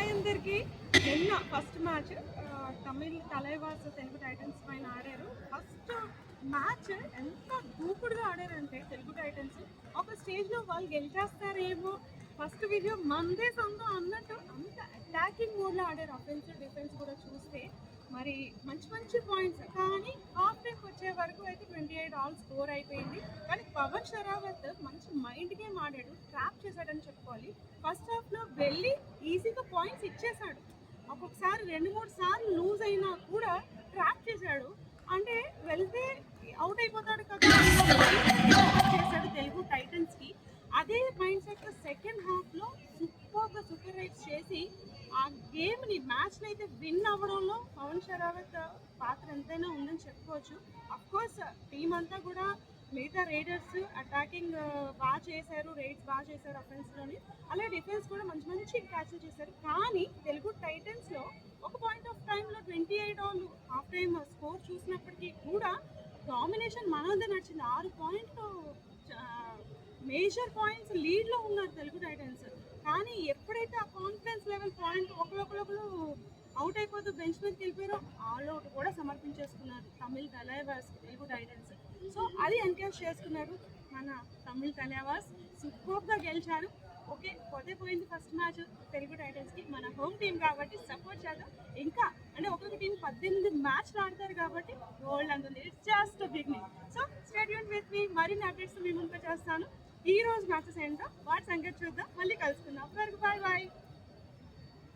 Hi అందరికి. నిన్న first match Tamil Thalaivas Telugu Titans పైన ఆడారు. ఫస్ట్ మ్యాచ్ ఎంత దూకుడుగా ఆడారంటే తెలుగు టైటన్స్ ఒక స్టేజ్లో వాళ్ళు గెలిచేస్తారేమో, ఫస్ట్ విజయం మందే సొంతం అన్నట్టు అంత అటాకింగ్ మోడ్లో ఆడారు. అఫెన్స్ డిఫెన్స్ కూడా చూస్తే మరి మంచి మంచి పాయింట్స్. కానీ హాఫ్ టైంకి వచ్చే వరకు అయితే 28 ఆల్ స్కోర్ అయిపోయింది. కానీ పవన్ షరావత్ మంచి మైండ్ గేమ్ ఆడాడు, ట్రాప్ చేశాడని చెప్పుకోవాలి. ఫస్ట్ హాఫ్లో వెళ్ళి ఈజీగా పాయింట్స్ ఇచ్చేశాడు. ఒక్కొక్కసారి 2-3 సార్లు లూజ్ అయినా కూడా ట్రాప్ చేశాడు. అంటే వెళ్తే అవుట్ అయిపోతాడు కదా చేశాడు తెలుగు టైటన్స్కి. అదే మైండ్ సెట్ సెకండ్ హాఫ్లో సూపర్ రైట్స్ చేసి ఆ గేమ్ని మ్యాచ్ని అయితే విన్ అవ్వడంలో పవన్ షరావత్ పాత్ర ఎంతైనా ఉందని చెప్పుకోవచ్చు. అఫ్కోర్స్ టీం అంతా కూడా మిగతా రైడర్స్ అటాకింగ్ బాగా చేశారు, రైడ్స్ బాగా చేశారు అఫెన్స్లోని, అలాగే డిఫెన్స్ కూడా మంచి మంచి క్యాచ్లు చేశారు. కానీ తెలుగు టైటన్స్లో ఒక పాయింట్ ఆఫ్ టైంలో 28 ఆల్ హాఫ్ టైమ్ స్కోర్ చూసినప్పటికీ కూడా డామినేషన్ మనదే నడిచింది. 6 పాయింట్లు మేజర్ పాయింట్స్ లీడ్లో ఉన్నారు తెలుగు టైటన్స్. కానీ ఎప్పుడైతే ఆ కాన్ఫిడెన్స్ లెవెల్ పాయింట్ ఒకరు అవుట్ అయిపోతూ బెంచ్ మీదకి వెళ్ళిపోయారో ఆల్ అవుట్ కూడా సమర్పించేసుకున్నారు తమిళ్ తలైవాస్ తెలుగు టైటన్స్. సో అది ఎన్కరేజ్ చేసుకున్నారు మన తమిళ్ తలైవాస్. సూపర్గా గెలిచారు. ఓకే, పోయింది ఫస్ట్ మ్యాచ్ తెలుగు టైటన్స్కి. మన హోమ్ టీం కాబట్టి సపోర్ట్ చేద్దాం. ఇంకా అంటే ఒక్కొక్క టీం 18 మ్యాచ్లు ఆడతారు కాబట్టి గోల్డ్ అందుంది. It's just beginning. So stay tuned with me. మరిన్ని అప్డేట్స్ మీ ముందుకు చేస్తాను. ఈ రోజు మ్యాచెస్ ఏంటో వాటి సంగతి చూద్దాం. మళ్ళీ కలుసుకుందాం. వరకు బాయ్ బాయ్.